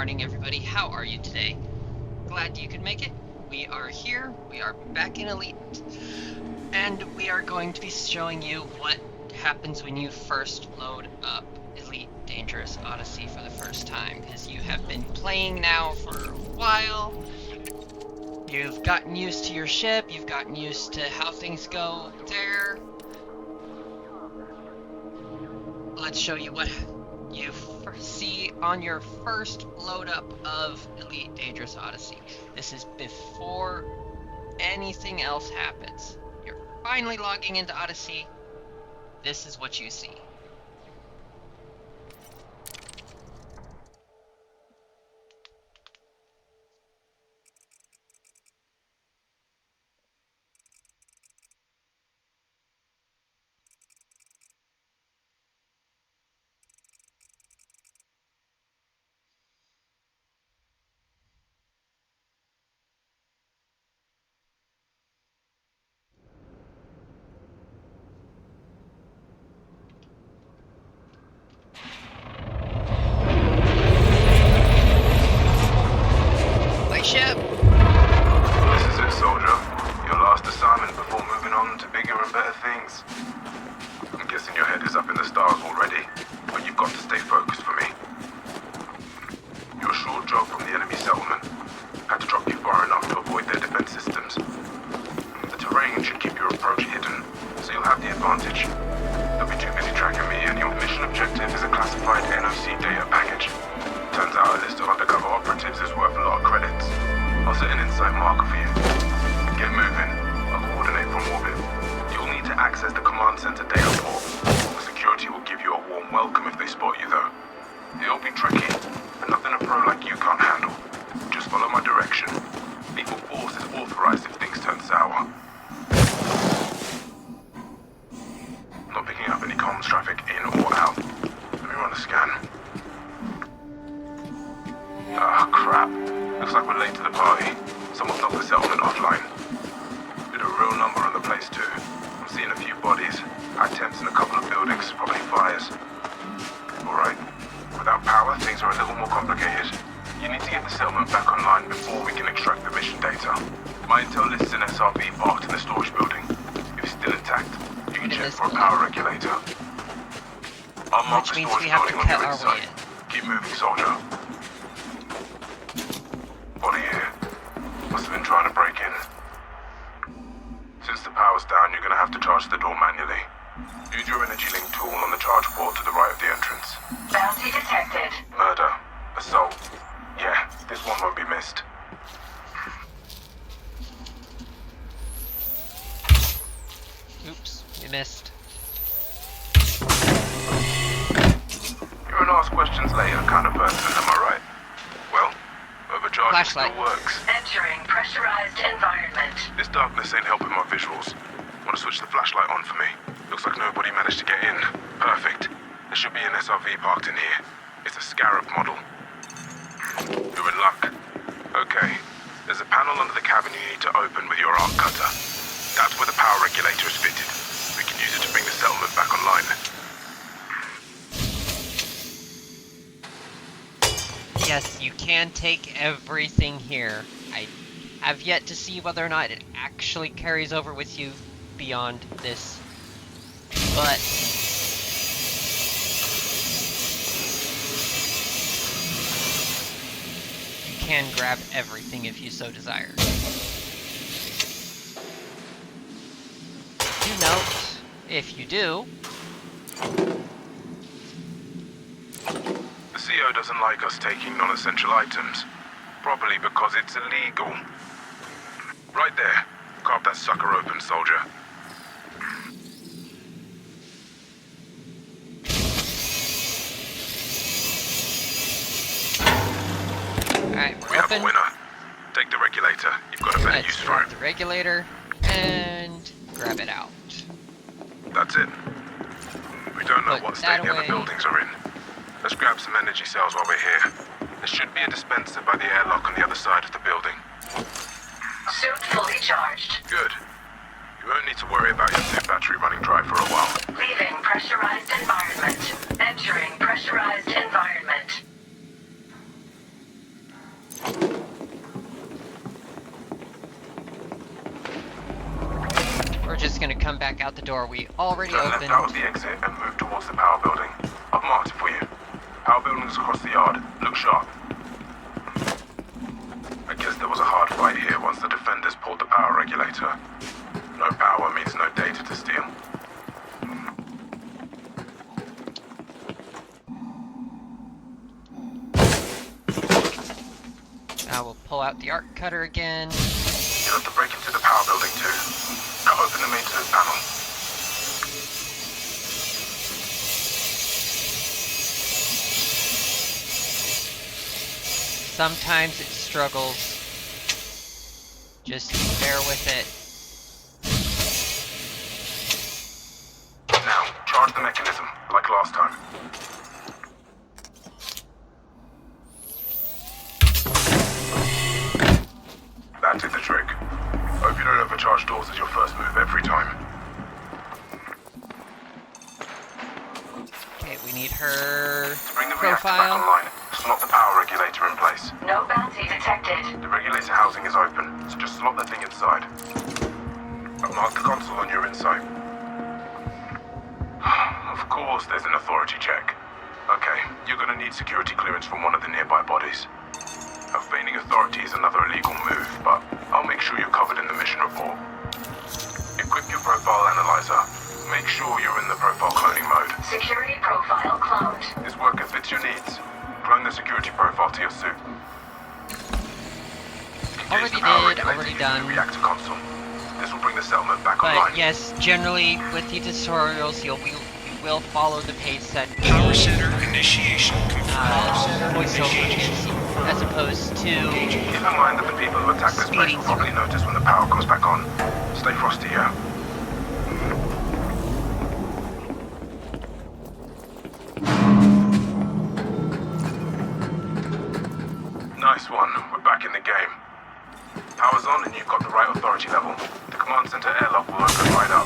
morning, everybody. How are you today? Glad you could make it. We are here. We are back in Elite. And we are going to be showing you what happens when you first load up Elite Dangerous Odyssey for the first time. Because you have been playing now for a while. You've gotten used to your ship. You've gotten used to how things go there. Let's show you what you see on your first load up of Elite Dangerous Odyssey. This is before anything else happens. You're finally logging into Odyssey. This is what you see. Ship. This is it, soldier. Your last assignment before moving on to bigger and better things. I'm guessing your head is up in the stars already, but you've got to stay focused for me. You're a short jog from the enemy settlement. Had to drop you far enough to avoid their defense systems. The terrain should keep your approach hidden, so you'll have the advantage. They'll be too busy tracking me, and your mission objective is a classified NOC data package. Turns out a list of undercover operatives is worth a lot of credits. I'll set an insight marker for you. Get moving. I'll coordinate from orbit. You'll need to access the command center data port. The security will give you a warm welcome if they spot you, though. It'll be tricky, but nothing a pro like you can't handle. Just follow my direction. Lethal force is authorized if things turn sour. Not picking up any comms traffic in or out. Let me run a scan. Ah, crap. Looks like we're late to the party. Someone knocked the settlement offline. Did a real number on the place, too. I'm seeing a few bodies, high temps in a couple of buildings, probably fires. Alright. Without power, things are a little more complicated. You need to get the settlement back online before we can extract the mission data. My intel lists an SRV parked in the storage building. If it's still intact, you can check for a power regulator. I'll mark the storage building on your inside. Keep moving, soldier. Body here. Must have been trying to break in. Since the power's down, you're gonna have to charge the door manually. Use your energy link tool on the charge port to the right of the entrance. Bounty detected. Murder. Assault. Yeah, this one won't be missed. Oops, you missed. You're an ask questions later kind of person, am I right? Well, overcharging still works. Entering pressurized environment. This darkness ain't helping my visuals. Want to switch the flashlight on for me? Looks like nobody managed to get in. Perfect. There should be an SRV parked in here. It's a Scarab model. You're in luck. Okay. There's a panel under the cabin you need to open with your arc cutter. That's where the power regulator is fitted. We can use it to bring the settlement back online. Yes, you can take everything here. I have yet to see whether or not it actually carries over with you beyond this. But you can grab everything if you so desire. Do note, if you do, the CO doesn't like us taking non-essential items. Probably because it's illegal. Right there. Carve that sucker open, soldier. alright, We have a winner. Take the regulator. You've got a better use for it. The regulator and grab it out. That's it. We don't know Put what that state the other away. buildings are in. Let's grab some energy cells while we're here. There should be a dispenser by the airlock on the other side of the building. Suit fully charged. Good. You won't need to worry about your suit battery running dry for a while. Leaving pressurized environment. Entering pressurized environment. just gonna come back out the door we already Turn left opened. out of the exit and move towards the power building. I've marked it for you. Power building's across the yard. Look sharp. I guess there was a hard fight here once the defenders pulled the power regulator. No power means no data to steal. I will pull out the arc cutter again. You'll have to break into the power building too. Cut open the maintenance panel. Sometimes it struggles. Just bear with it. Now, charge the mechanism, like last time. That did the trick. Hope you don't overcharge doors as your first move every time. Okay, we need her To bring the reactor back profile. online, slot the power regulator in place. No bounty detected. The regulator housing is open, so just slot the thing inside. I've marked the console on your insight. Of course there's an authority check. Okay, you're gonna need security clearance from one of the nearby bodies. Feigning authority is another illegal move, but I'll make sure you're covered in the mission report. Equip your profile analyzer. Make sure you're in the profile cloning mode. Security profile cloned. This worker fits your needs. Clone the security profile to your suit. Engage Already the power did, regulator already using done. the reactor console. This will bring the settlement back online. But yes, generally with the tutorials, you will follow the pace set Power center initiation confirmed. voiceover is, as opposed to Keep in mind that the people who attack this place will probably notice when the power comes back on. Stay frosty, yeah? Nice one. We're back in the game. Power's on and you've got the right authority level. The command center airlock will open right up.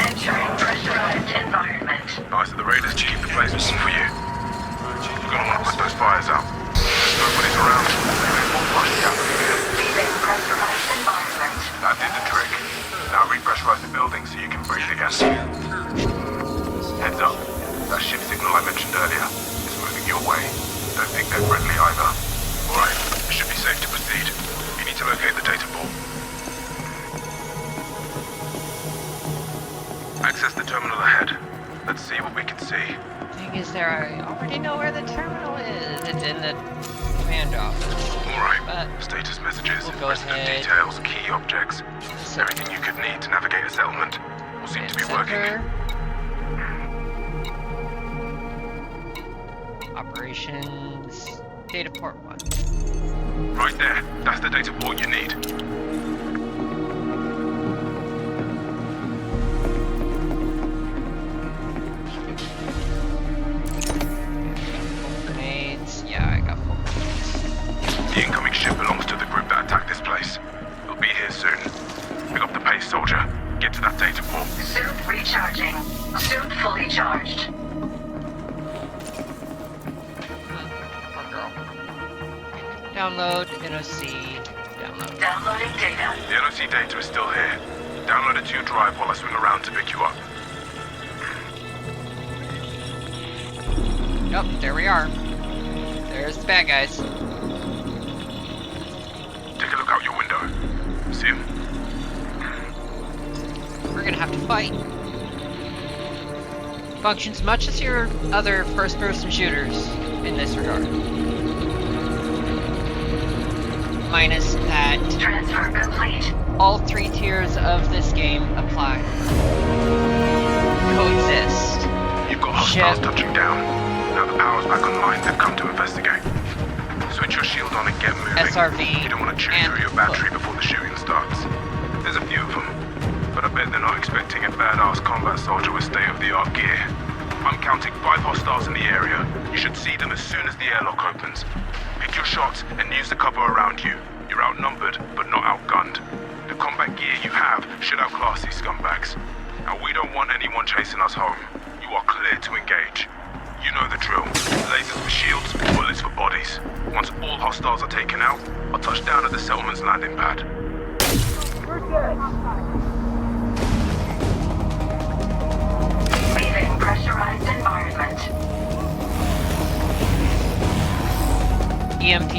Entering pressurized environment. Nice of the raiders to keep the place warm for you. You're gonna want to put those fires out. Nobody's around. They won't flush the atmosphere. Leaving pressurized environment. That did the trick. Now repressurize the building so you can breathe again. Heads up. That ship signal I mentioned earlier is moving your way. Don't think they're friendly either. Alright, it should be safe to proceed. You need to locate the data ball. Access the terminal ahead. Let's see what we can see. thing is there, I already know where the terminal is. It's in the command office. Alright, But status messages, we'll go resident ahead. details, key objects. So, Everything you could need to navigate a settlement will seem to be working. center. Operations. Data port 1. Right there, that's the data port you need. Grenades. Yeah, I got full grenades. The incoming ship belongs to the group that attacked this place. We'll be here soon. Pick up the pace, soldier. Get to that data port. Suit recharging. Suit fully charged. Poor girl. Download, NOC, download. Downloading data. The NOC data is still here. Download it to your drive while I swing around to pick you up. Yep, there we are. There's the bad guys. Take a look out your window. See him? We're gonna have to fight. Functions much as your other first-person shooters in this regard. Minus that Transfer complete. all 3 tiers of this game apply. Coexist. You've got hostiles Ship. touching down. Now the power's back online, they've come to investigate. Switch your shield on and get moving. SRV You don't want to chew and through your battery before the shooting starts. There's a few of them, but I bet they're not expecting a badass combat soldier with state-of-the-art gear. I'm counting 5 hostiles in the area. You should see them as soon as the airlock opens. Pick your shots and use the cover around you. You're outnumbered, but not outgunned. The combat gear you have should outclass these scumbags. Now we don't want anyone chasing us home. You are clear to engage. You know the drill. Lasers for shields, bullets for bodies. Once all hostiles are taken out, I'll touch down at the settlement's landing pad. Leaving pressurized environment. EMP.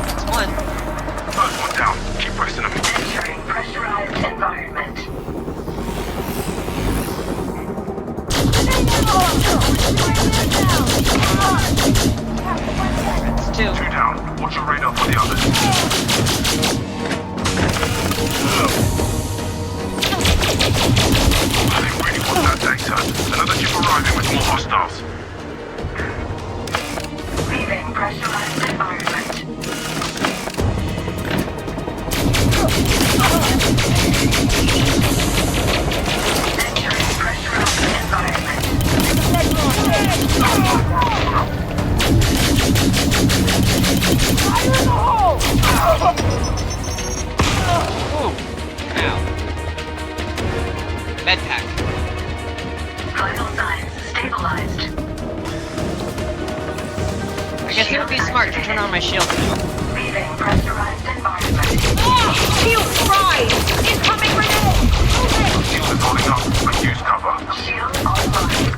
That's one. First one down. Keep pressing them. Entering pressurized environment. That's two. Two down. Watch your radar for the others. They really want that data. Another ship arriving with more hostiles. Leaving pressurized environment. Entering pressurized environment. Ooh. Ow. Med pack. Vital signs stabilized. I guess it would be smart to turn on my shield now. Leaving pressurized environment. Shield fried! Incoming grenade! Shield is holding up, but use cover. Shield online.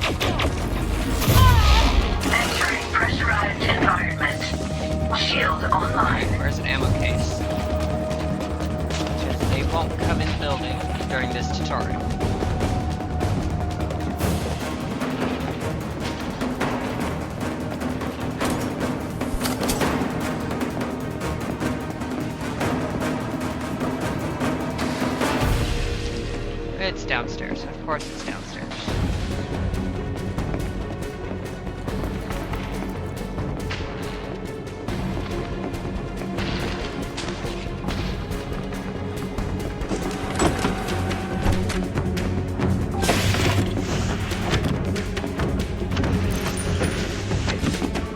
Entering pressurized environment. Shield online. Where's an ammo case? Just they won't come in the building during this tutorial. It's downstairs. Of course it's downstairs.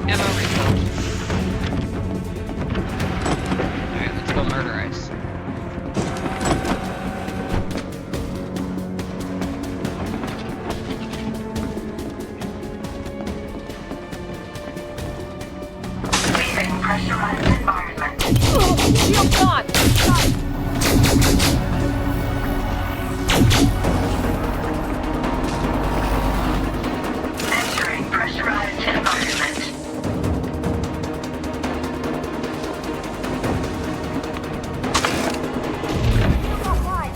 Ammo refilled. Alright, let's go murder ice. Leaving pressurized environment. Shield gone! Entering pressurized environment. Shield online.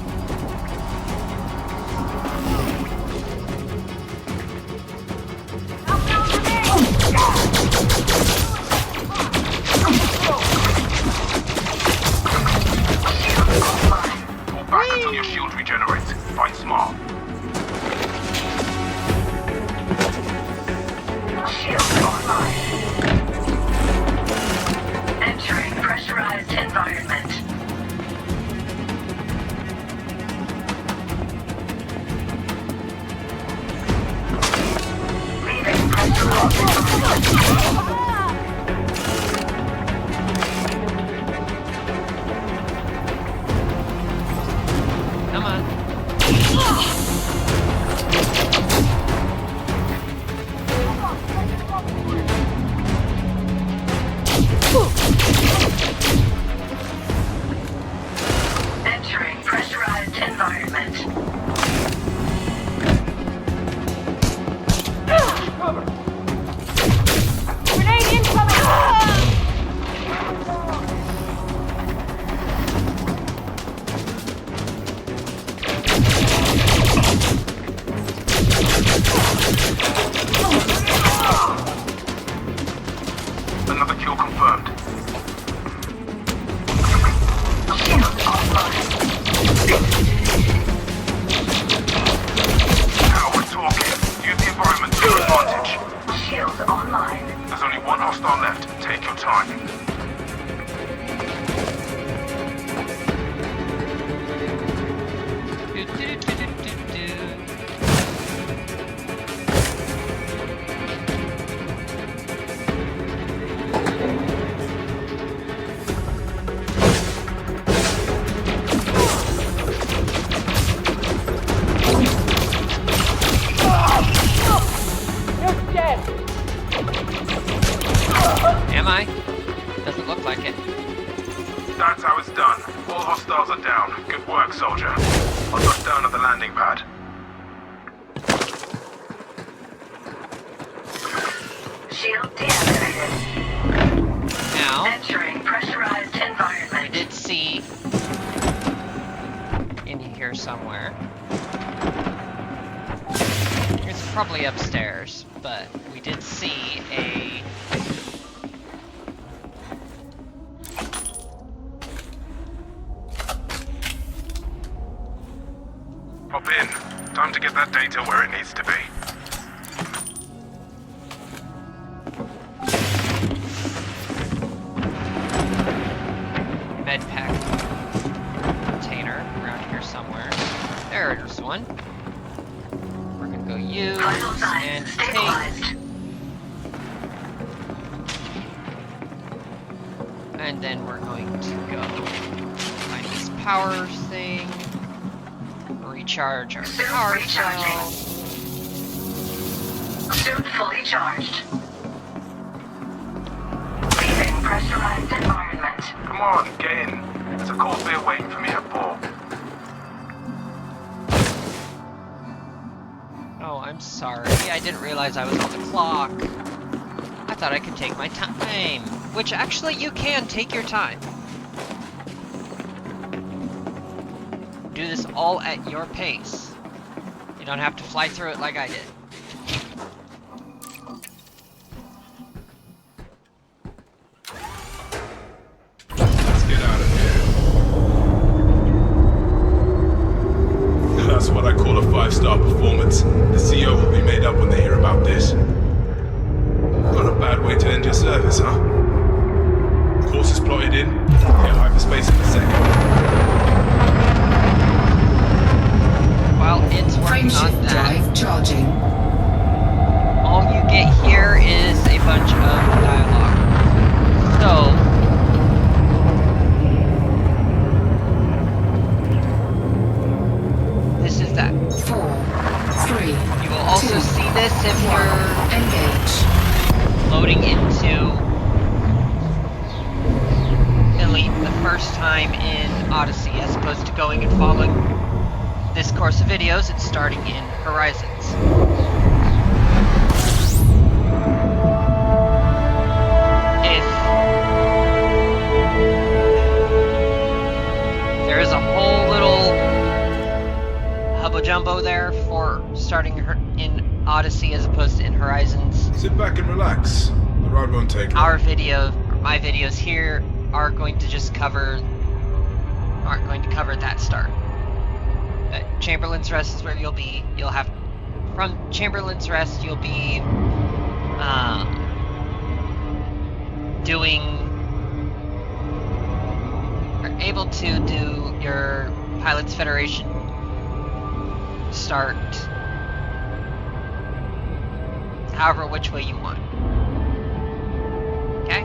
Pull back until your shield regenerates. Fight smart. Shield online. Entering pressurized environment. Leaving pressurized environment. Come on. Entering pressurized environment. Grenade incoming! All hostiles are down. Good work, soldier. I'll touch down at the landing pad. Shield deactivated. Now, Entering pressurized we environment. did see in here somewhere. It's probably upstairs, but we did see a Hop in. Time to get that data where it needs to be. med pack container around here somewhere. There's one. We're gonna go use Vital and signs take. stabilized. And then we're going to go find this power thing. Recharge our Suit power recharging. cell. Suit fully charged. Leaving pressurized environment. Come on, get in. There's a cold beer waiting for me at 4. Oh, I'm sorry. I didn't realize I was on the clock. I thought I could take my time. Which actually you can take your time. Do this all at your pace. You don't have to fly through it like I did. Let's get out of here. That's what I call a 5-star performance. The CO will be made up when they hear about this. Not a bad way to end your service, huh? Course is plotted in. Hit hyperspace in a second. While it's working on Frameshift that, drive charging. all you get here is a bunch of dialogue. So, this is that. 4, 3, You will also 2, see this if 1. you're Engage. loading into Elite the first time in Odyssey, as opposed to going and following this course of videos. It's starting in Horizons. If there is a whole little hubba jumbo there for starting in Odyssey as opposed to in Horizons, Sit back and relax. The ride won't take long. our video, or my videos here, aren't going to cover that start. But Chamberlain's Rest is where you'll be. You'll have, from Chamberlain's Rest, you'll be able to do your Pilots Federation start however which way you want. Okay?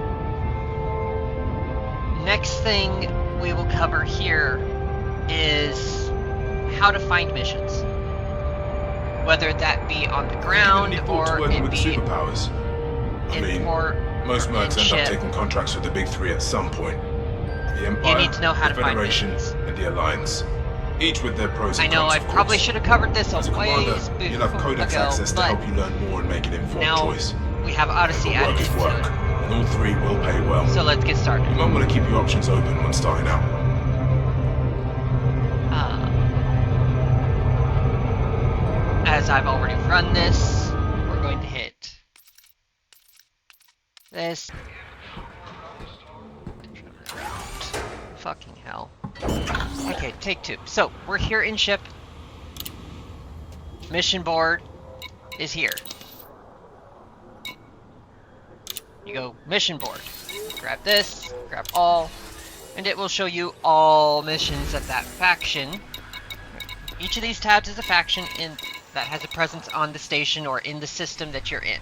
Next thing we will cover here is how to find missions. Whether that be on the ground or working it with be superpowers. I in mean, port most or mercs in end ship. up taking contracts with the big 3 at some point. The Empire, need to know how the to find Federation, missions. and the Alliance. Each with their pros I and know cons, I of probably course. should have covered this a As a ways commander, before you'll have codex ago, access to but help you learn more and make an informed now choice. we have Odyssey But added work is into work, it. and all 3 will pay well. So let's get started. You might want to keep your options open when starting out. As I've already run this, we're going to hit this. Fucking hell. Okay, take 2. So, we're here in ship. Mission board is here. You go mission board. Grab this, grab all, and it will show you all missions of that faction. Each of these tabs is a faction that has a presence on the station or in the system that you're in.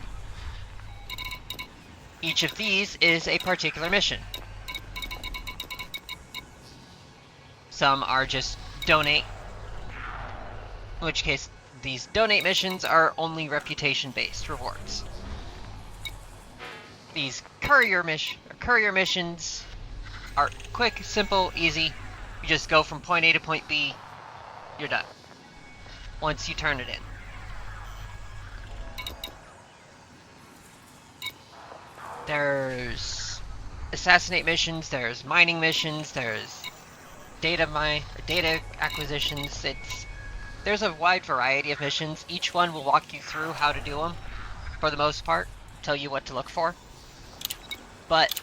Each of these is a particular mission. Some are just donate, in which case these donate missions are only reputation-based rewards. These courier missions are quick, simple, easy. You just go from point A to point B, you're done. Once you turn it in. There's assassinate missions, there's mining missions, there's data acquisitions. There's a wide variety of missions. Each one will walk you through how to do them, for the most part, tell you what to look for. But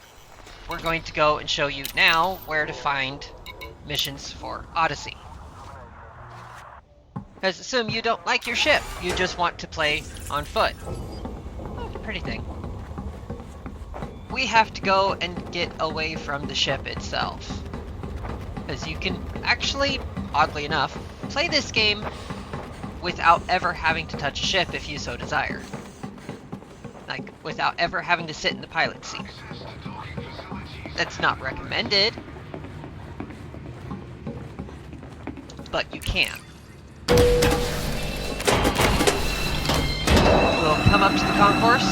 we're going to go and show you now where to find missions for Odyssey. Because assume you don't like your ship, you just want to play on foot. Oh, pretty thing. We have to go and get away from the ship itself. Because you can actually, oddly enough, play this game without ever having to touch a ship if you so desire. Like, without ever having to sit in the pilot seat. That's not recommended, but you can. We'll come up to the concourse.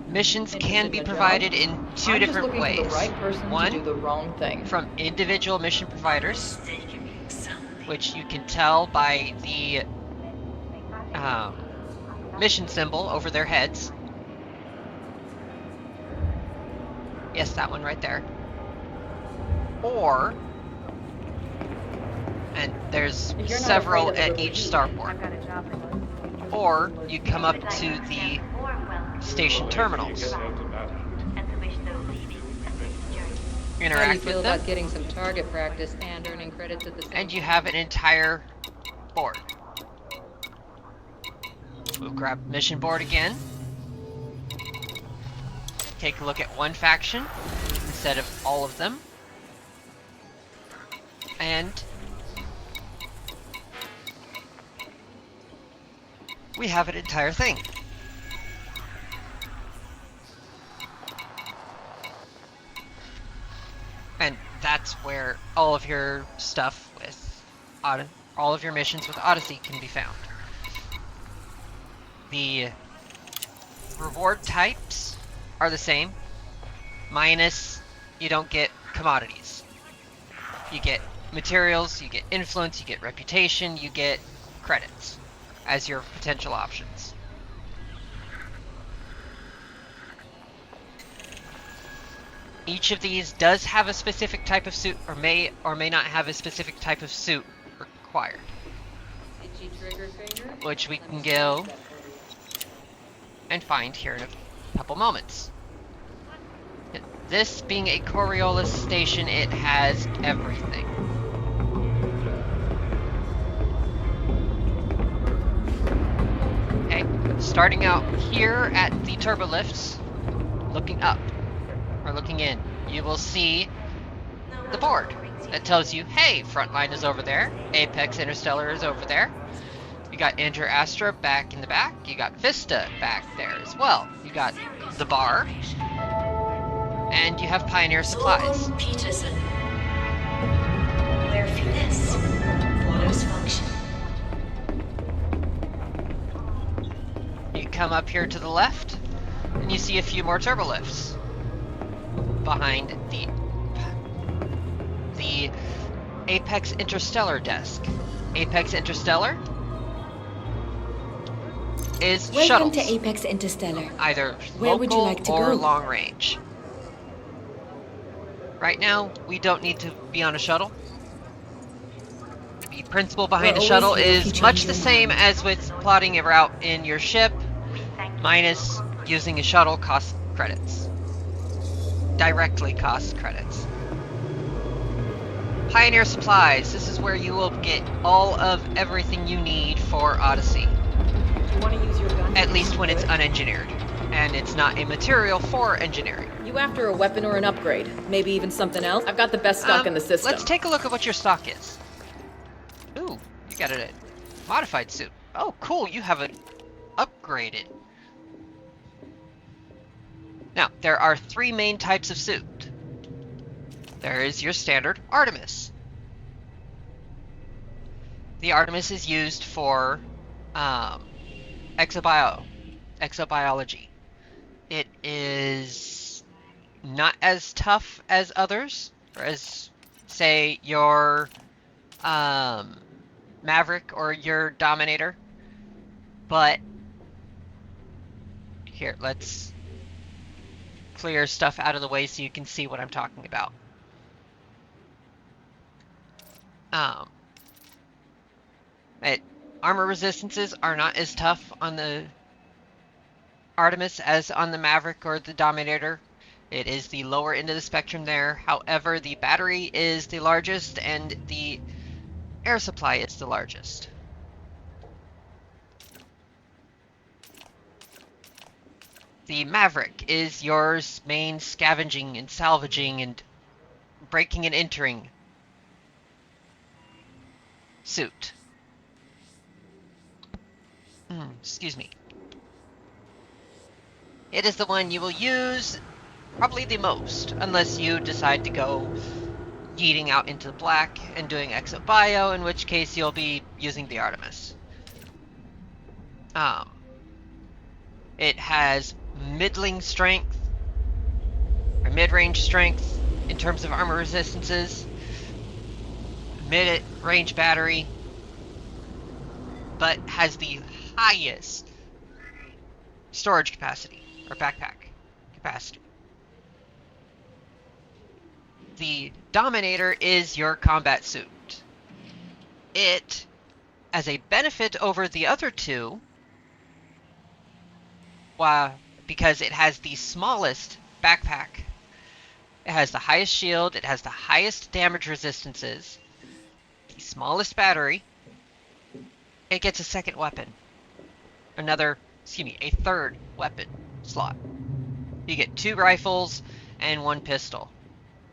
Missions can be provided in two different ways. One, from individual mission providers, which you can tell by the mission symbol over their heads. Yes, that one right there. Or, and there's several at each starport. Or you come up to the station terminals. Interact How do you feel with them, about getting some target practice and earning credits at the same time? and you have an entire board. We'll grab mission board again. Take a look at one faction instead of all of them. And we have an entire thing. And that's where all of your stuff with all of your missions with Odyssey can be found. The reward types are the same, minus you don't get commodities. You get materials, you get influence, you get reputation, you get credits as your potential options. Each of these does have a specific type of suit, or may not have a specific type of suit required, which we can go and find here in a couple moments. This being a Coriolis station, it has everything. Okay, starting out here at the turbolifts, looking up, or looking in, you will see the board that tells you, hey, Frontline is over there, Apex Interstellar is over there. You got Andrew Astra back in the back. You got Vista back there as well. You got the bar. And you have Pioneer Supplies. Peterson. Where finesse follows function. You come up here to the left, and you see a few more turbolifts behind the Apex Interstellar desk. Apex Interstellar is Welcome shuttles. to Apex Interstellar. Either Where local would you like to or go? long range. Right now, we don't need to be on a shuttle. The principle behind We're a shuttle always here if is you much change the your same mind. as with plotting a route in your ship, minus using a shuttle costs credits. Directly costs credits. Pioneer Supplies. This is where you will get all of everything you need for Odyssey. You want to use your gun? At least when it's unengineered. And it's not a material for engineering. You after a weapon or an upgrade? Maybe even something else? I've got the best stock in the system. Let's take a look at what your stock is. Ooh, you got a modified suit. Oh, cool, you have it upgraded. Now, there are three main types of suit. There is your standard Artemis. The Artemis is used for um, exobiology. It is not as tough as others, or as, say, your Maverick or your Dominator. But here, let's clear stuff out of the way so you can see what I'm talking about. Um, Armor resistances are not as tough on the Artemis as on the Maverick or the Dominator. It is the lower end of the spectrum there. However, the battery is the largest and the air supply is the largest. The Maverick is your main scavenging and salvaging and breaking and entering suit. Excuse me. It is the one you will use probably the most, unless you decide to go yeeting out into the black and doing exobio, in which case you'll be using the Artemis. It has middling strength, or mid-range strength in terms of armor resistances, mid-range battery, but has the highest storage capacity, or backpack capacity. The Dominator is your combat suit. It, as a benefit over the other two, because it has the smallest backpack, it has the highest shield, it has the highest damage resistances, the smallest battery, it gets a second weapon. A third weapon slot. You get 2 rifles and 1 pistol,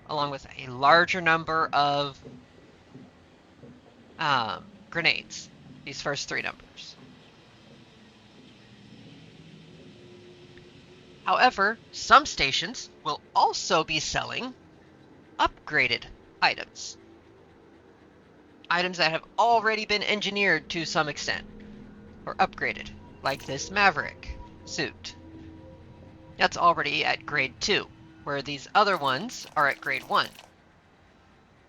along with a larger number of grenades, these first 3 numbers. However, some stations will also be selling upgraded items. Items that have already been engineered to some extent, or upgraded, like this Maverick suit. That's already at grade 2, where these other ones are at grade 1.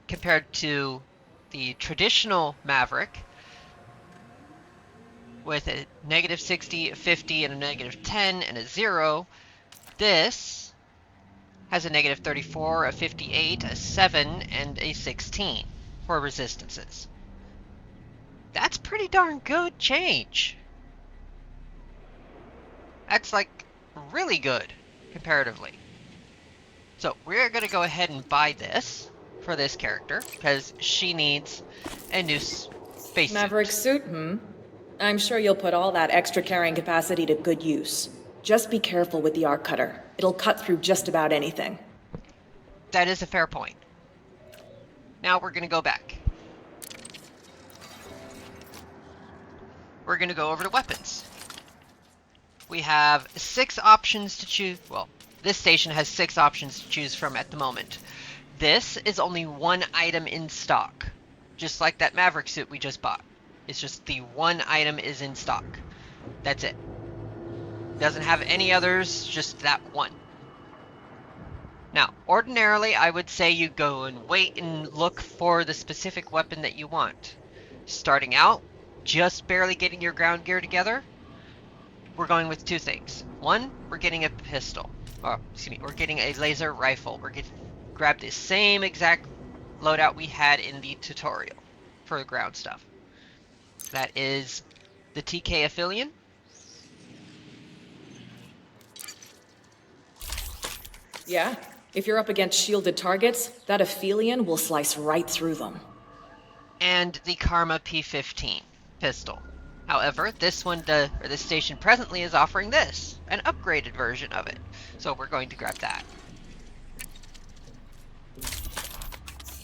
Compared to the traditional Maverick, with a -60, a 50, and a -10, and a 0, this has a -34, a 58, a 7, and a 16 for resistances. That's pretty darn good change. That's like really good comparatively. So we're going to go ahead and buy this for this character because she needs a new space Maverick suit, I'm sure you'll put all that extra carrying capacity to good use. Just be careful with the arc cutter. It'll cut through just about anything. That is a fair point. Now we're going to go back. We're going to go over to weapons. We have 6 options to choose. Well, this station has 6 options to choose from at the moment. This is only 1 item in stock, just like that Maverick suit we just bought. It's just the 1 item is in stock. That's it. Doesn't have any others, just that one. Now, ordinarily, I would say you go and wait and look for the specific weapon that you want. Starting out, just barely getting your ground gear together, we're going with 2 things. 1, we're getting a pistol. We're getting a laser rifle. Grab the same exact loadout we had in the tutorial for the ground stuff. That is the TK Aphelion. Yeah, if you're up against shielded targets, that Aphelion will slice right through them. And the Karma P15 pistol. However, this station presently is offering this, an upgraded version of it. So we're going to grab that.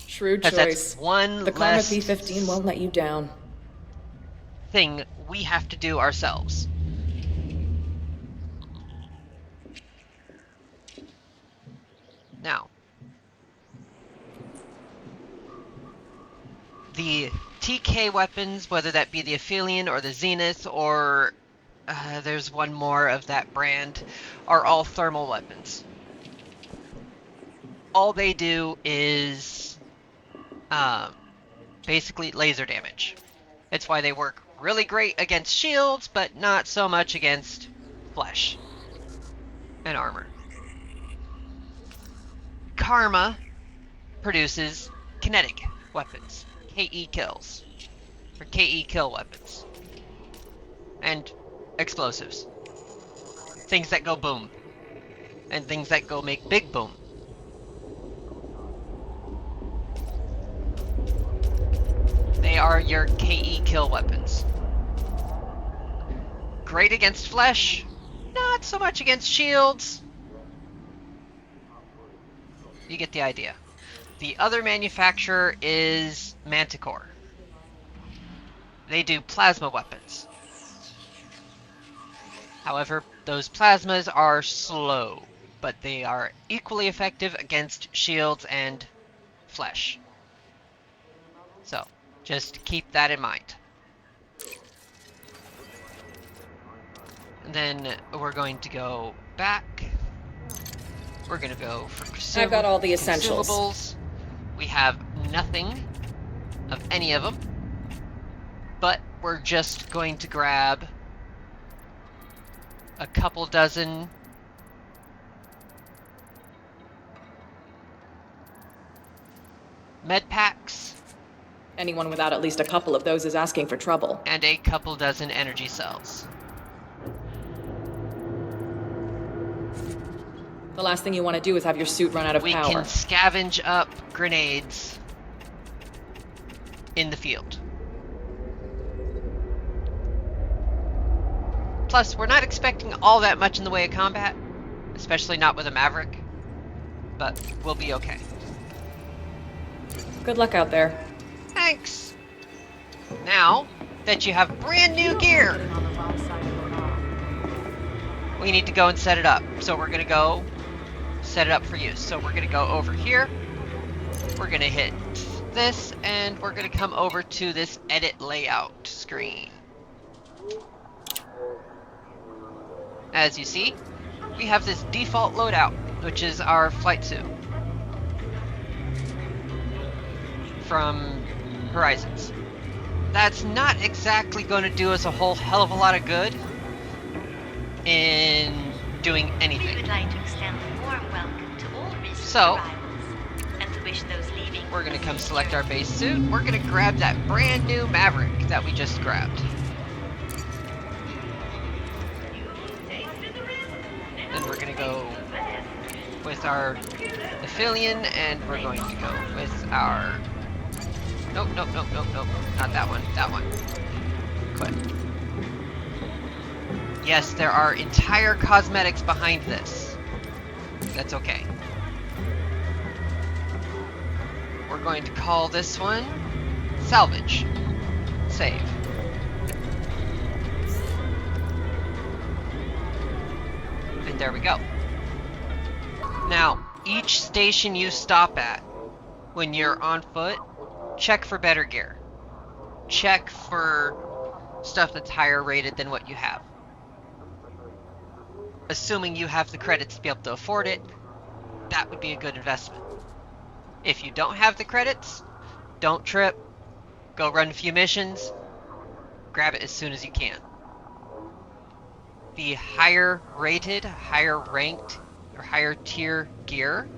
Shrewd choice. That's one the Karma less P15 won't let you down. thing we have to do ourselves. Now, the TK weapons, whether that be the Aphelion or the Zenith, or there's one more of that brand, are all thermal weapons. All they do is basically laser damage. It's why they work really great against shields, but not so much against flesh and armor. Karma produces kinetic weapons, KE kills, or KE kill weapons, and explosives. Things that go boom, and things that go make big boom. They are your KE kill weapons. Great against flesh, not so much against shields. You get the idea. The other manufacturer is Manticore. They do plasma weapons. However, those plasmas are slow, but they are equally effective against shields and flesh. So, just keep that in mind. And then we're going to go back. We're going to go for I've got all the essentials. consumables. We have nothing of any of them, but we're just going to grab a couple dozen med packs Anyone without at least a couple of those is asking for trouble. and a couple dozen energy cells. The last thing you want to do is have your suit run out of We power. can scavenge up grenades in the field. Plus, we're not expecting all that much in the way of combat, especially not with a Maverick, but we'll be okay. Good luck out there. Thanks! Now that you have brand new gear, we need to go and set it up. So we're gonna go set it up for use. So we're gonna go over here, we're gonna hit this, and we're gonna come over to this edit layout screen. As you see, we have this default loadout, which is our flight suit from Horizons. That's not exactly going to do us a whole hell of a lot of good in doing We anything. would like to extend a warm welcome to all recent So, arrivals, and to wish those leaving. we're going to come select our base suit. We're going to grab that brand new Maverick that we just grabbed. Then we're going to go with our Aphelion, and we're going to go with our... Nope, nope, nope, nope, nope. Not that one. That one. Quit. Yes, there are entire cosmetics behind this. That's okay. We're going to call this one Salvage. Save. And there we go. Now, each station you stop at, when you're on foot, check for better gear. Check for stuff that's higher rated than what you have. Assuming you have the credits to be able to afford it, that would be a good investment. If you don't have the credits, don't trip. Go run a few missions. Grab it as soon as you can. The higher rated, higher ranked, or higher tier gear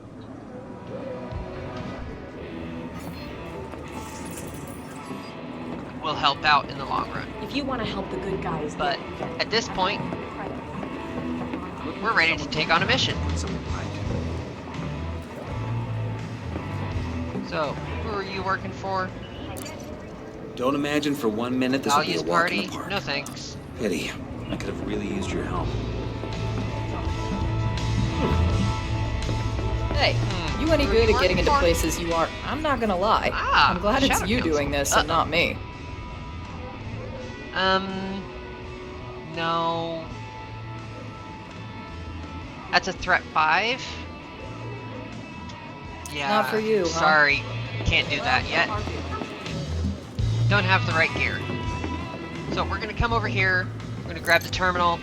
will help out in the long run. If you want to help the good guys, But at this point, we're ready to take on a mission. So, who are you working for? Don't imagine for 1 minute this will be a Values walk in party? the park. No thanks. Pity. I could have really used your help. Hey, you any Who are good you at getting working into for? places you aren't? I'm not gonna lie. Ah, I'm glad it's Shadow you Kills. doing this and not me. No. That's a threat 5? Yeah. Not for you, huh? Sorry, can't do that yet. don't have the right gear. So we're gonna come over here, we're gonna grab the terminal,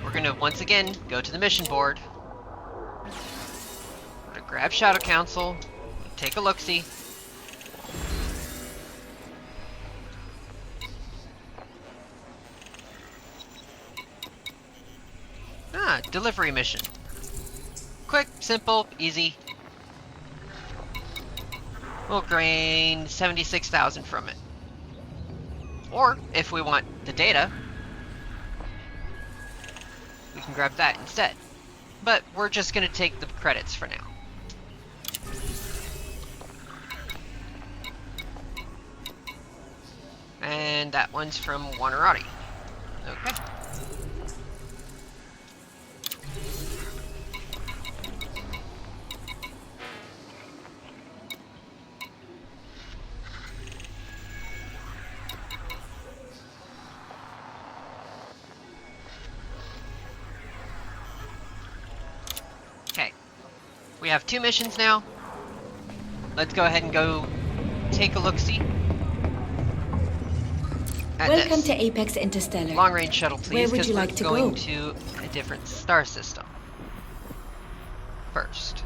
we're gonna once again go to the mission board. We're gonna grab Shadow Council, take a look-see. Delivery mission. Quick, simple, easy. We'll gain 76,000 from it. Or, if we want the data, we can grab that instead. But we're just going to take the credits for now. And that one's from Wannerati. Okay. Okay, we have 2 missions now. Let's go ahead and go take a look-see. Welcome to Apex Interstellar. Long-range shuttle, please. Where would you like to go? Going to a different star system. First.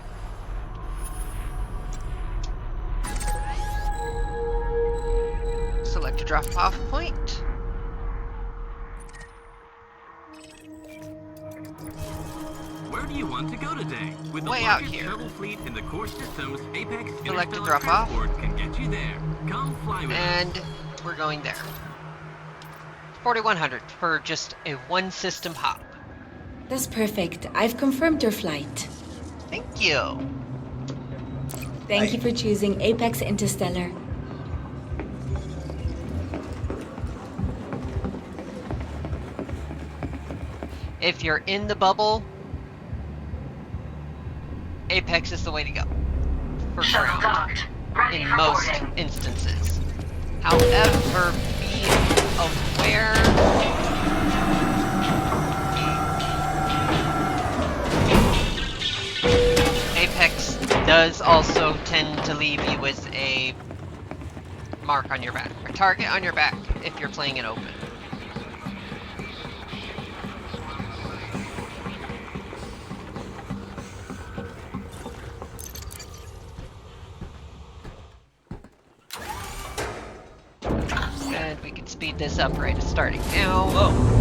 Select a drop-off point. Where do you want to go today? With the Way out largest here. shuttle fleet in the core systems, Apex Select a Interstellar drop-off. Transport can get you there. Come fly with us. And we're going there. 4,100 for just a 1-system hop. That's perfect. I've confirmed your flight. Thank you. Thank you for choosing Apex Interstellar. If you're in the bubble, Apex is the way to go. For Shuttle ground. docked. Ready In for most boarding. instances. However, be aware Apex does also tend to leave you with a mark on your back, a target on your back if you're playing it open. And we can speed this up right at starting now. Whoa.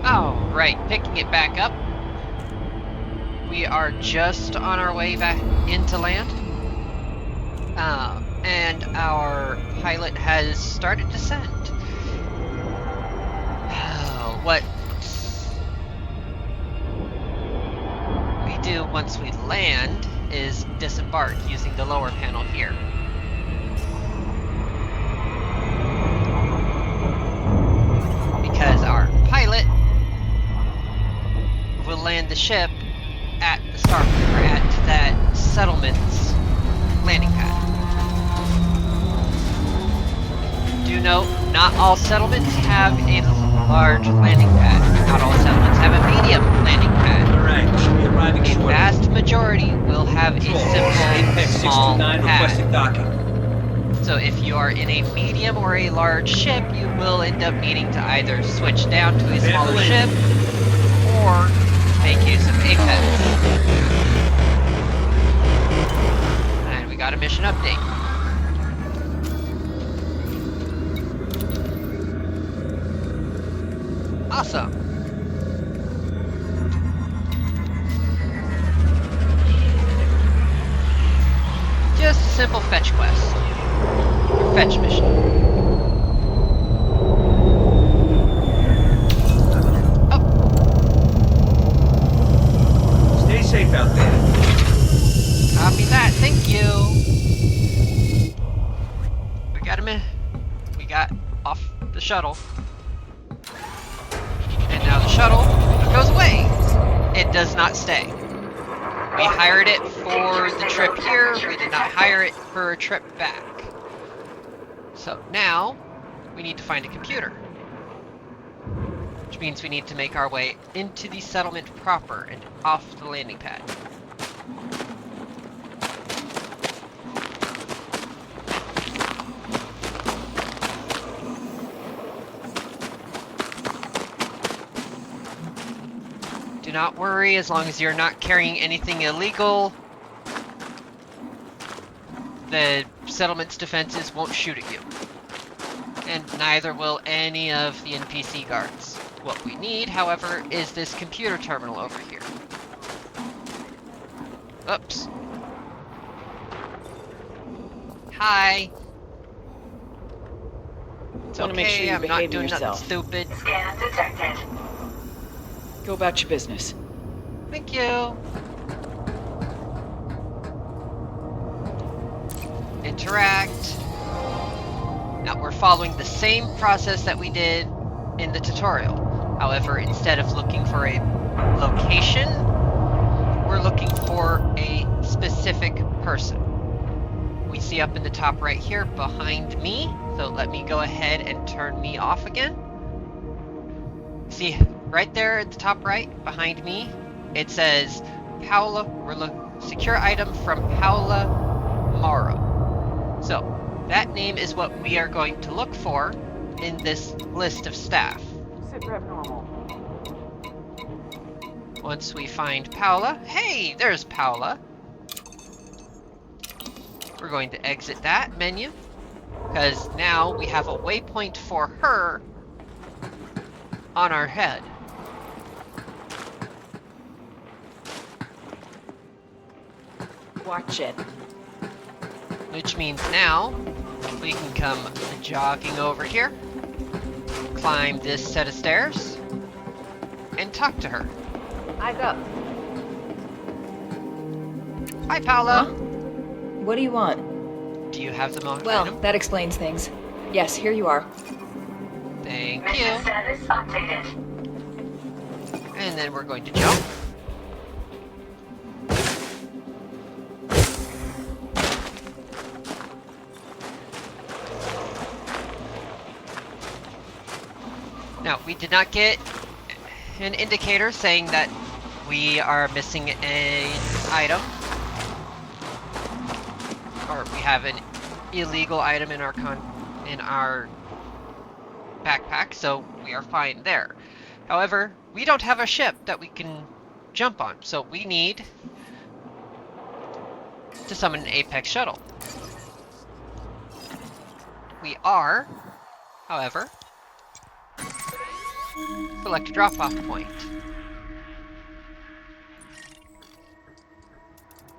Alright, picking it back up. We are just on our way back into land. And our pilot has started descent. What we do once we land is disembark using the lower panel here. Because our pilot will land the ship at the start, or at that settlement's landing pad. Do note, not all settlements have a large landing pad. Not all settlements have a medium landing pad. Alright, arriving A shortly. vast majority will have a Control. simple, Apex small 629 requesting pad. docking. So if you are in a medium or a large ship, you will end up needing to either switch down to a smaller ship or make use of Apex. And we got a mission update. Awesome. Just a simple fetch quest. Or fetch mission. Oh. Stay safe out there. Copy that, thank you. We got off the shuttle. And now the shuttle goes away. It does not stay. We hired it for the trip here, we did not hire it for a trip back. So now, we need to find a computer. Which means we need to make our way into the settlement proper and off the landing pad. Do not worry, as long as you're not carrying anything illegal, the settlement's defenses won't shoot at you. And neither will any of the NPC guards. What we need, however, is this computer terminal over here. Oops. Hi. It's Wanna okay, make sure you're I'm not behaving doing yourself. nothing stupid. Scan detected. Go about your business. Thank you. Interact. Now we're following the same process that we did in the tutorial. However, instead of looking for a location, we're looking for a specific person. We see up in the top right here behind me, so let me go ahead and turn me off again. See, right there at the top right, behind me, it says Paula, secure item from Paula Morrow. So, that name is what we are going to look for in this list of staff. Sit rep normal. Once we find Paula, hey, there's Paula. We're going to exit that menu, because now we have a waypoint for her on our head. Watch it. Which means now we can come jogging over here, climb this set of stairs, and talk to her. Eyes up. Hi, Paula. Huh? What do you want? Do you have the Well, item? that explains things. Yes, here you are. Thank Mission you. status updated. And then we're going to jump. Now, we did not get an indicator saying that we are missing an item. Or we have an illegal item in our backpack, so we are fine there. However, we don't have a ship that we can jump on, so we need to summon an Apex shuttle. We are, however, select a drop-off point.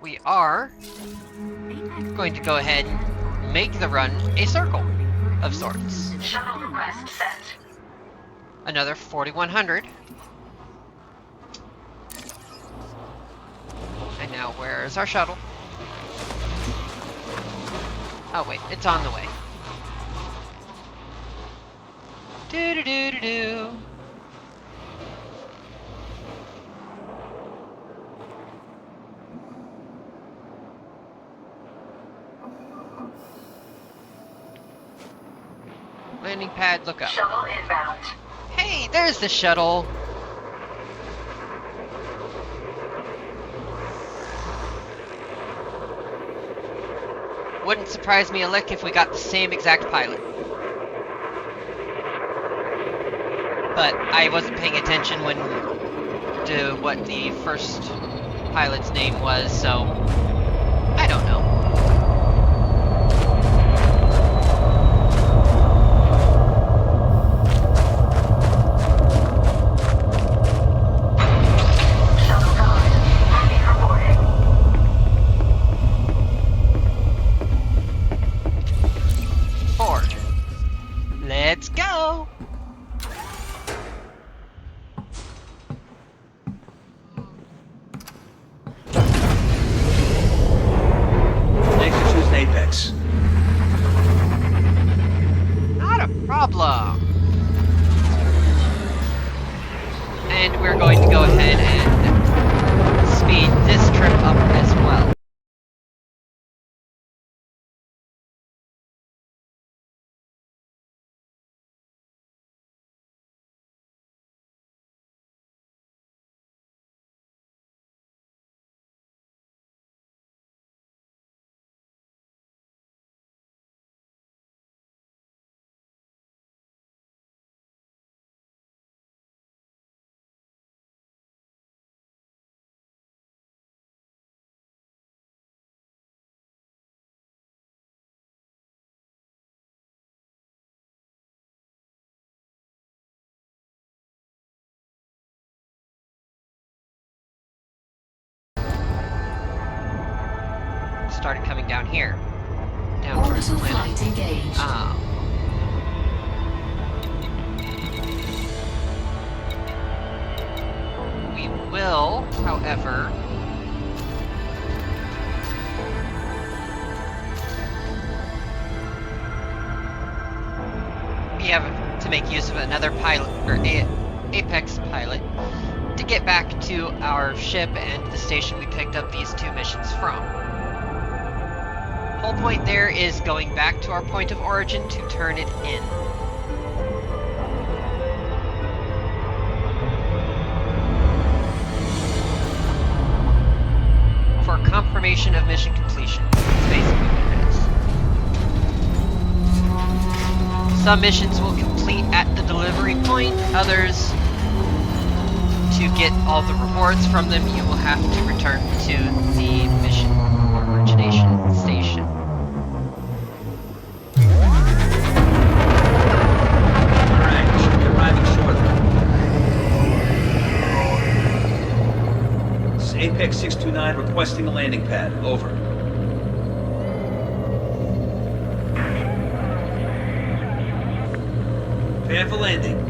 We are going to go ahead and make the run a circle of sorts. Shuttle request sent. Another 4100. And now where's our shuttle? Oh wait, it's on the way. Do-do-do-do-do. Landing pad, look up. Shuttle inbound. Hey, there's the shuttle. Wouldn't surprise me a lick if we got the same exact pilot. But I wasn't paying attention to what the first pilot's name was, so I don't know. Shuttle pod, ready for boarding. Board. Let's go! Thanks for choosing Apex. Not a problem. And we're going to go ahead and speed this trip up as well. Started coming down here. Down towards the Orbital planet. flight engaged. We will, however, we have to make use of another pilot, or Apex pilot, to get back to our ship and the station we picked up these two missions from. Whole point there is going back to our point of origin to turn it in. For confirmation of mission completion. That's basically what it is. Some missions will complete at the delivery point, others, to get all the rewards from them, you will have to return to the mission origination station. Alright, should be arriving shortly. This is Apex 629 requesting a landing pad. Over. Prepare for landing.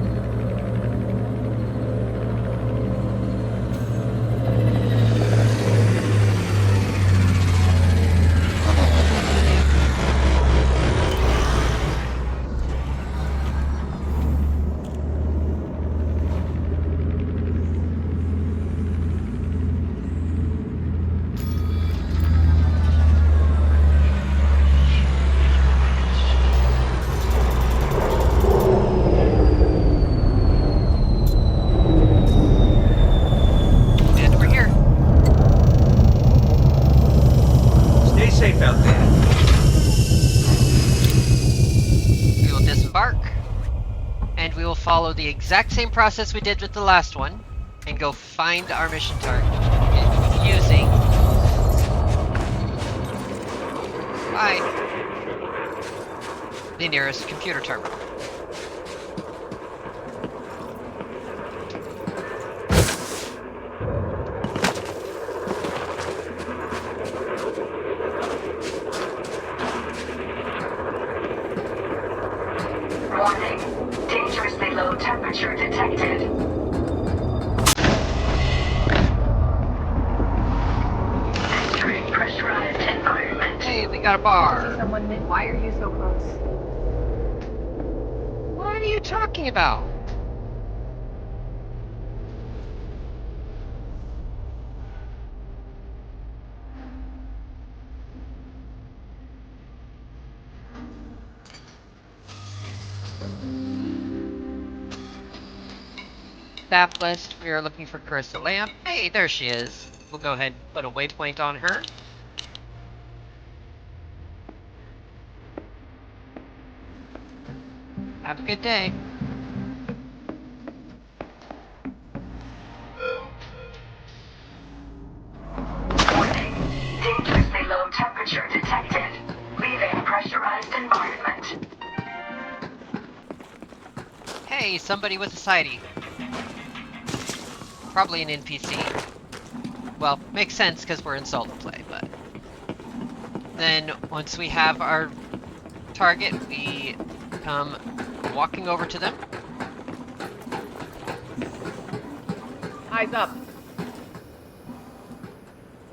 And we're here. Stay safe out there. We will disembark, and we will follow the exact same process we did with the last one, and go find our mission target using the nearest computer terminal. Warning. Dangerously low temperature detected. Entering pressurized environment. Hey, we got a bar. Why are you so close? What are you talking about? Staff list, we are looking for Carissa Lamp. Hey, there she is. We'll go ahead and put a waypoint on her. Have a good day. Warning. Dangerously low temperature detected. Leaving pressurized environment. Hey, somebody with a sighting. Probably an NPC. Well, makes sense because we're in solo play, but... Then, once we have our target, we come walking over to them. Eyes up.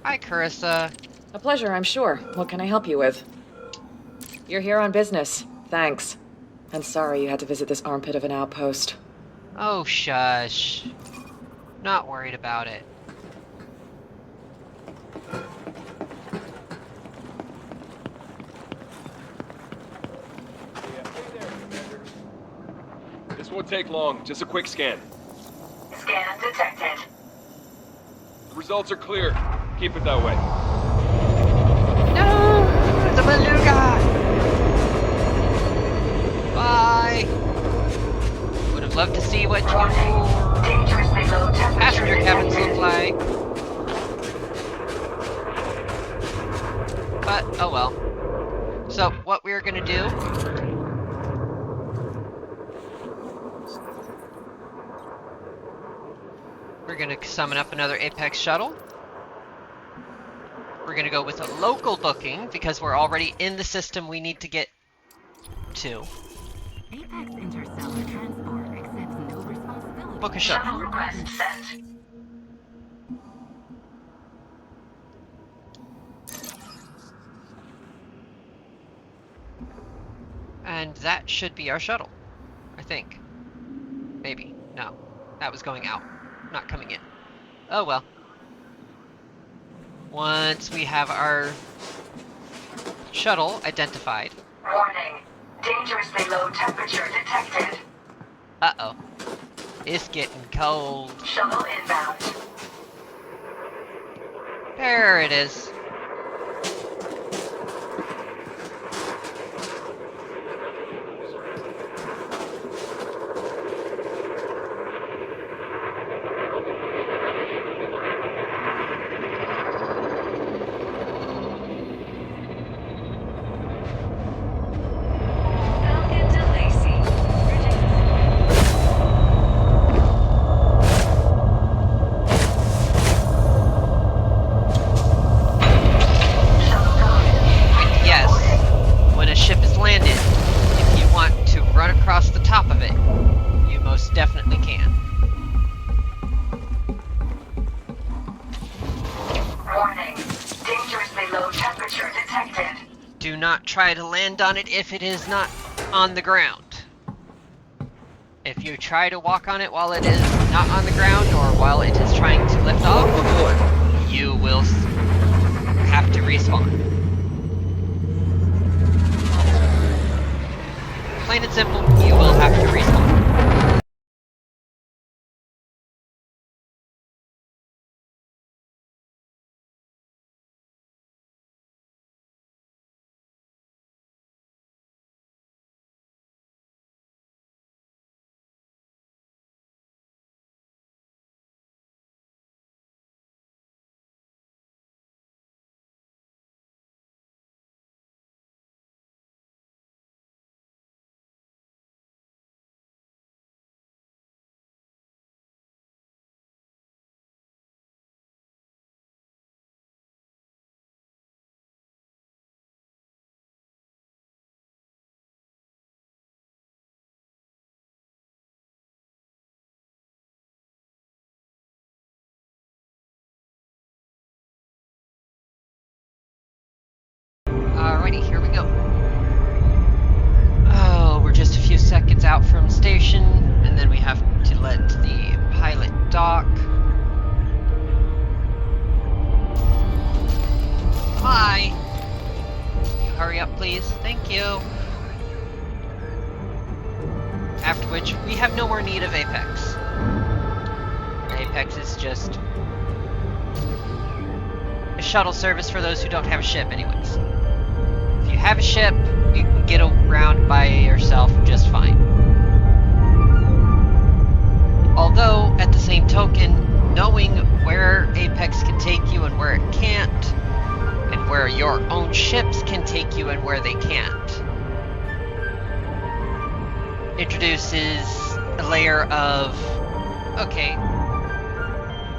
Hi, Carissa. A pleasure, I'm sure. What can I help you with? You're here on business. Thanks. And sorry you had to visit this armpit of an outpost. Oh, shush. Not worried about it. This won't take long. Just a quick scan. Scan detected. The results are clear. Keep it that way. No! The beluga! Bye! Would have loved to see what Dangerously low temperature passenger cabins detected. look like. But, oh well. So, what we're gonna do... We're gonna summon up another Apex shuttle. We're gonna go with a local booking, because we're already in the system we need to get to. Apex Interstellar Transport accepts no responsibility. Book a shuttle. Shuttle request sent. And that should be our shuttle. I think. Maybe. No. That was going out. Not coming in. Oh well. Once we have our shuttle identified. Warning. Dangerously low temperature detected. Uh-oh. It's getting cold. Shuttle inbound. There it is. Definitely can. Warning. Dangerously low temperature detected. Do not try to land on it if it is not on the ground. If you try to walk on it while it is not on the ground or while it is trying to lift off, you will have to respawn. Plain and simple, you will have to respawn. Alrighty, here we go. Oh, we're just a few seconds out from station, and then we have to let the pilot dock. Hi! Can you hurry up, please? Thank you. After which, we have no more need of Apex. Apex is just a shuttle service for those who don't have a ship anyways. If you have a ship, you can get around by yourself just fine. Although, at the same token, knowing where Apex can take you and where it can't, and where your own ships can take you and where they can't, introduces a layer of, okay,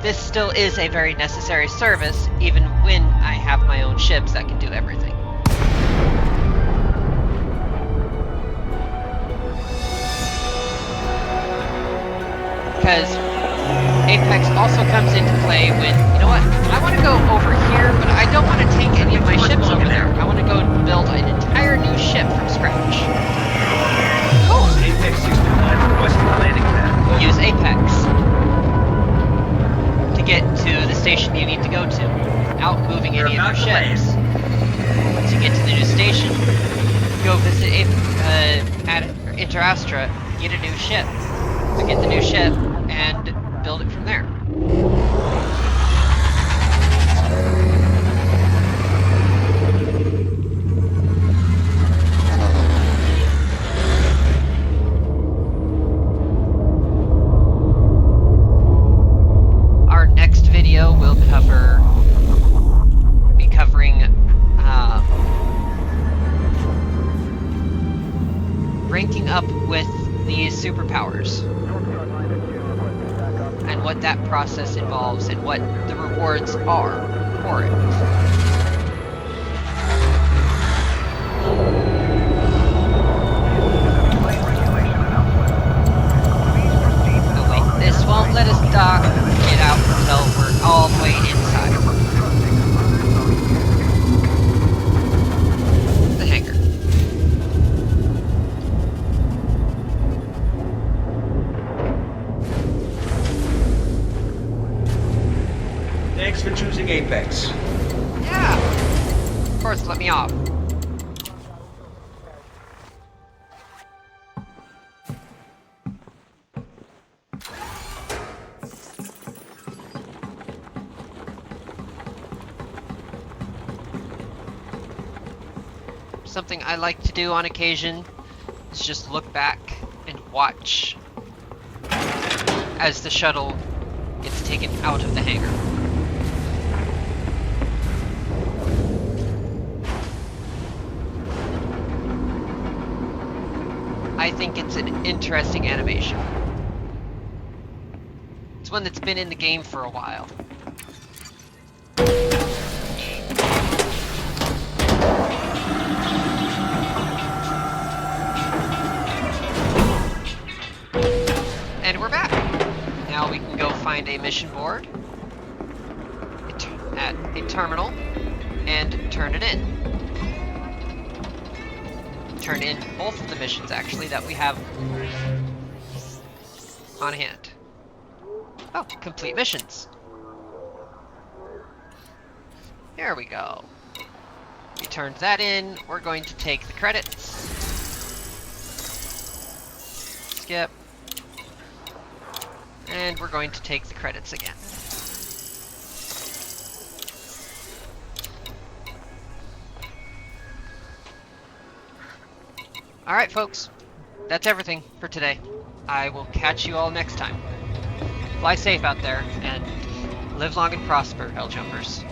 this still is a very necessary service, even when I have my own ships that can do everything. Because Apex also comes into play when, you know what, I want to go over here, but I don't want to take any of my ships over there. I want to go build an entire new ship from scratch. Cool. Apex 69 requesting landing pad. Use Apex to get to the station you need to go to without moving any of your ships. Once you get to the new station, go visit Inter Astra, get a new ship. So get the new ship and build it from there. Our next video will be covering ranking up with these superpowers, and what that process involves, and what the rewards are for it. Oh wait, this won't let us get out until we're all the way inside the hangar. Thanks for choosing Apex. Yeah! Of course, let me off. Something I like to do on occasion is just look back and watch as the shuttle gets taken out of the hangar. I think it's an interesting animation. It's one that's been in the game for a while. And we're back. Now we can go find a mission board at a terminal and turn it in. Turn in both of the missions, actually, that we have on hand. Oh, complete missions. There we go. We turned that in. We're going to take the credits. Skip. And we're going to take the credits again. Alright, folks. That's everything for today. I will catch you all next time. Fly safe out there, and live long and prosper, Hell Jumpers.